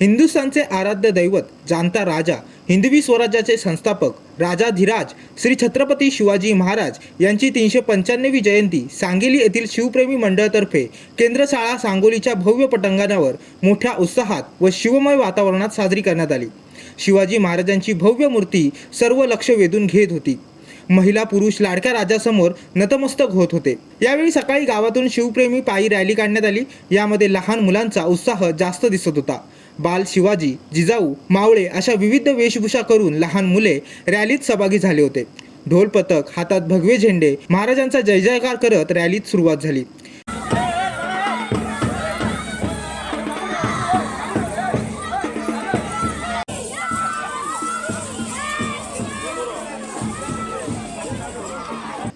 हिंदुस्थानचे आराध्य दैवत जाणता राजा, हिंदवी स्वराज्याचे संस्थापक राजाधिराज श्री छत्रपती शिवाजी महाराज यांची 395वी जयंती सांगली येथील शिवप्रेमी मंडळातर्फे केंद्रशाळा सांगोलीच्या भव्य पटांगणावर मोठ्या उत्साहात व शिवमय वातावरणात साजरी करण्यात आली। शिवाजी महाराजांची भव्य मूर्ती सर्व लक्ष वेधून घेत होती। महिला पुरुष लाडक्या राजासमोर नतमस्तक होत होते। यावेळी सकाळी गावातून शिवप्रेमी पायी रॅली काढण्यात आली। यामध्ये लहान मुलांचा उत्साह जास्त दिसत होता। बाल शिवाजी, जिजाऊ, मावळे अशा विविध वेशभूषा करून लहान मुले रॅलीत सहभागी झाले होते। ढोल पथक, हातात भगवे झेंडे, महाराजांचा जय जयकार करत रॅलीत सुरुवात झाली।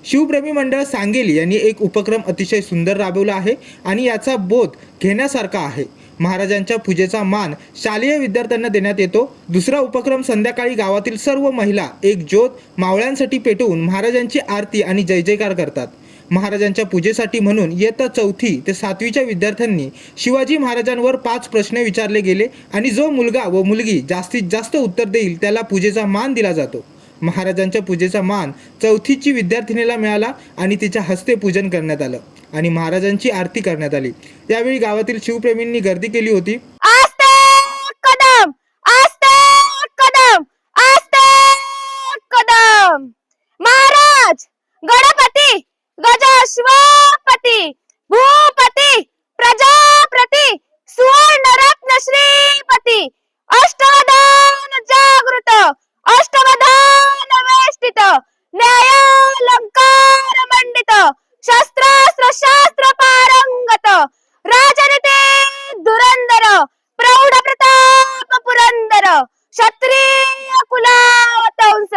शिवप्रेमी मंडळ सांगली यांनी एक उपक्रम अतिशय सुंदर राबवला आहे आणि याचा बोध घेण्यासारखा आहे। महाराजांच्या पूजेचा मान शालेय विद्यार्थ्यांना देण्यात येतो। दुसरा उपक्रम संध्याकाळी गावातील सर्व महिला एक ज्योत मावळ्यांसाठी पेटवून महाराजांची आरती आणि जय जयकार करतात। महाराजांच्या पूजेसाठी म्हणून इयत्ता 4थी ते 7वीच्या विद्यार्थ्यांनी शिवाजी महाराजांवर 5 प्रश्न विचारले गेले आणि जो मुलगा व मुलगी जास्तीत जास्त उत्तर देईल त्याला पूजेचा मान दिला जातो। महाराजांच्या पूजेचा मान 4थीची विद्यार्थिनीला मिळाला आणि तिच्या हस्ते पूजन करण्यात आलं आणि महाराजांची आरती करण्यात आली। यावेळी गावातील शिवप्रेमींनी गर्दी केली होती। आस्ते कदम, आस्ते कदम, आस्ते कदम। महाराज गणपती गजाश्वपती भूपती प्रजाप्रती सुवर्णरत्न श्रीपती अष्टवधान जागृत अष्टवधान वेष्टित न्यायालंकार मंडित शस्त्रास्त्र शास्त्र पारंगत राजनीती धुरंधर प्रौढ प्रताप पुरंदर क्षत्रिय कुलावतंस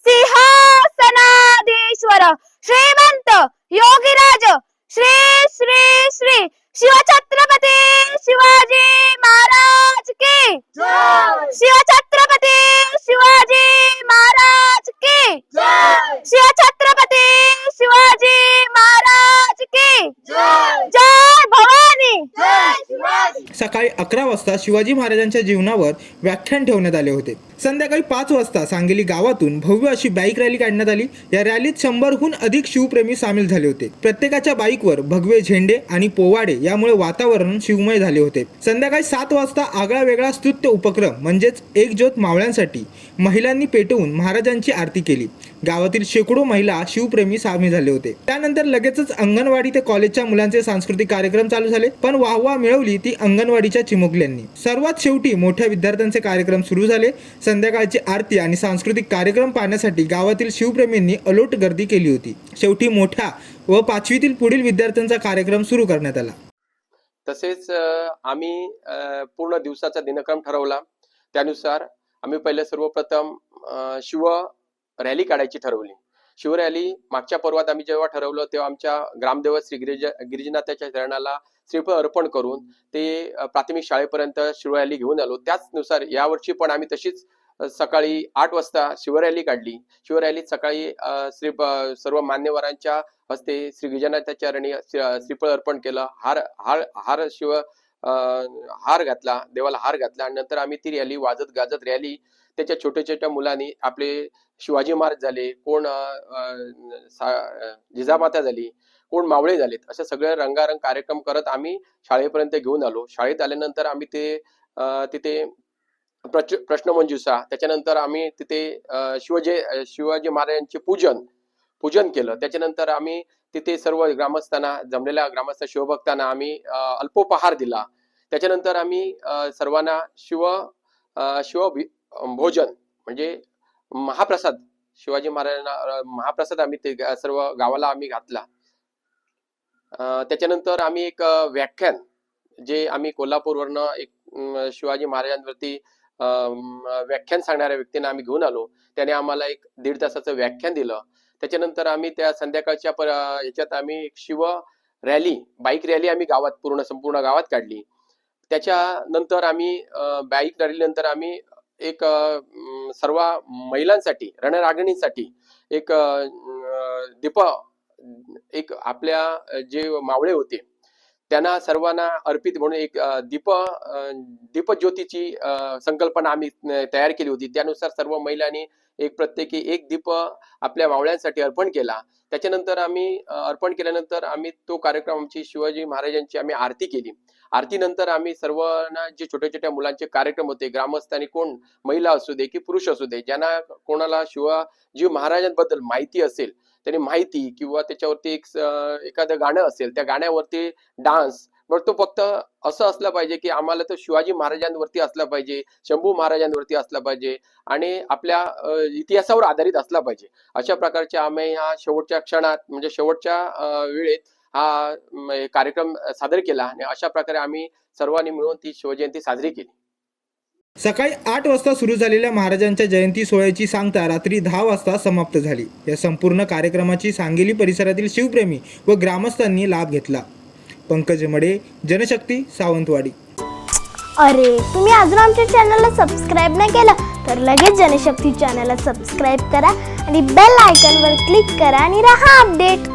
सिंहासनाधीश्वर श्रीमंत योगीराज श्री श्री श्री शिवछत्रपती शिवाजी महाराज की जय। शिवछत्रपती शिवाजी महाराज की जय। शिवछत्रपती शिवाजी महाराज की जय। जय भवानी, जय शिवाजी। सकाळी 11 वाजता शिवाजी महाराजांच्या जीवनावर व्याख्यान ठेवण्यात आले होते। संध्याकाळी 5 वाजता सांगली गावातून भव्य अशी बाईक रॅली काढण्यात आली। या रॅलीत 100हून अधिक शिवप्रेमी सामील झाले होते। प्रत्येकाच्या बाईकवर भगवे झेंडे आणि पोवाडे यामुळे वातावरण शिवमय झाले होते। संध्याकाळी 7 वाजता आगळा वेगळा स्तुत्य उपक्रम म्हणजेच एक ज्योत मावळ्यांसाठी महिलांनी पेटवून महाराजांची आरती केली। गावातील शेकडो महिला शिवप्रेमी सामील झाले होते। त्यानंतर लगेचच अंगणवाडी ते कॉलेजच्या मुलांचे सांस्कृतिक कार्यक्रम चालू झाले, पण वाहवा मिळवली ती अंगणवाडीच्या चिमुकल्यांनी। सर्वात शेवटी मोठ्या विद्यार्थ्यांचे कार्यक्रम सुरू झाले। संध्याकाळची आरती आणि सांस्कृतिक कार्यक्रम पाहण्यासाठी गावातील शिवप्रेमींनी अलोट गर्दी केली होती। शेवटी मोठ्या व 5वीतील पुढील विद्यार्थ्यांचा कार्यक्रम सुरू करण्यात आला। तसेच आम्ही पूर्ण दिवसाचा दिनक्रम ठरवला। त्यानुसार आम्ही पहिले सर्वप्रथम शिव रॅली काढायची ठरवली। शिव रॅली मागच्या पर्वात आम्ही जेव्हा ठरवलं तेव्हा आमच्या ग्रामदेवत श्री गिरिजनाथाच्या चरणाला श्रीफळ अर्पण करून ते प्राथमिक शाळेपर्यंत शिव रॅली घेऊन आलो। त्याचनुसार यावर्षी पण आम्ही तशीच सकाळी 8 वाजता शिव रॅली काढली। शिव रॅलीत सकाळी सर्व मान्यवरांच्या हस्ते श्री गिरिजनाथाच्या चरणी श्रीफळ अर्पण केलं, हार घातला, देवाला हार घातला आणि नंतर आम्ही ती रॅली वाजत गाजत रॅली त्याच्या छोट्या छोट्या मुलांनी आपले शिवाजी महाराज झाले, कोण जिजामाता झाली, कोण मावळे झालेत, असे सगळे रंगारंग कार्यक्रम करत आम्ही शाळेपर्यंत घेऊन आलो। शाळेत आल्यानंतर आम्ही तिथे प्रश्नमंजुषा, त्याच्यानंतर आम्ही तिथे शिवाजी महाराजांचे पूजन केलं। त्याच्यानंतर आम्ही तिथे सर्व ग्रामस्थांना, जमलेल्या ग्रामस्थ शिवभक्तांना आम्ही अल्पोपहार दिला। त्याच्यानंतर आम्ही सर्वांना शिव भोजन म्हणजे महाप्रसाद, शिवाजी महाराजांना महाप्रसाद आम्ही ते सर्व गावाला आम्ही घातला। त्याच्यानंतर आम्ही एक व्याख्यान, जे आम्ही कोल्हापूरवरनं एक शिवाजी महाराजांवरती व्याख्यान सांगणाऱ्या व्यक्तींना आम्ही घेऊन आलो। त्याने आम्हाला एक 1.5 तासाचं व्याख्यान दिलं। त्याच्यानंतर आम्ही त्या संध्याकाळच्या ह्याच्यात आम्ही शिव रॅली, बाईक रॅली आम्ही संपूर्ण गावात काढली। त्याच्यानंतर आम्ही बाईक रॅलीनंतर आम्ही एक सर्व महिलांसाठी, रणरागिणींसाठी एक आपल्या जे मावळे होते त्यांना सर्वांना अर्पित म्हणून एक दीपज्योतीची संकल्पना आम्ही तयार केली होती. त्यानुसार सर्व महिलांनी प्रत्येकी एक दीप आपल्या मावळ्यांसाठी अर्पण केला. त्याच्यानंतर आम्ही अर्पण केल्यानंतर आम्ही तो कार्यक्रम आमची शिवाजी महाराजांची आम्ही आरती केली. आरतीनंतर आम्ही सर्वांना जे छोट्या छोट्या मुलांचे कार्यक्रम होते, ग्रामस्थांनी कोण महिला असू दे की पुरुष असू दे, ज्यांना कोणाला शिवाजी महाराजांबद्दल माहिती असेल त्यांनी माहिती किंवा त्याच्यावरती एखादं गाणं असेल त्या गाण्यावरती डान्स, पण तो फक्त असं असलं पाहिजे की आम्हाला तो शिवाजी महाराजांवरती असला पाहिजे, शंभू महाराजांवरती असला पाहिजे आणि आपल्या इतिहासावर आधारित असला पाहिजे. अशा प्रकारचे आम्ही ह्या शेवटच्या क्षणात म्हणजे शेवटच्या वेळेत हा कार्यक्रम सादर केला आणि अशा प्रकारे आम्ही सर्वांनी मिळून ती शिवजयंती साजरी केली. सकाळी 8 वाजता सुरू झालेल्या महाराजांच्या जयंती सोहळ्याची सांगता रात्री 10 वाजता समाप्त झाली. या संपूर्ण कार्यक्रमाची सांगली परिसरातील शिवप्रेमी व ग्रामस्थांनी लाभ घेतला. पंकज मडे, जनशक्ती, सावंतवाडी. अरे, तुम्ही अजून आमच्या चॅनलला सबस्क्राईब नाही केलं तर लगेच जनशक्ती चॅनलला सबस्क्राईब करा आणि बेल आयकॉनवर क्लिक करा आणि रहा अपडेट.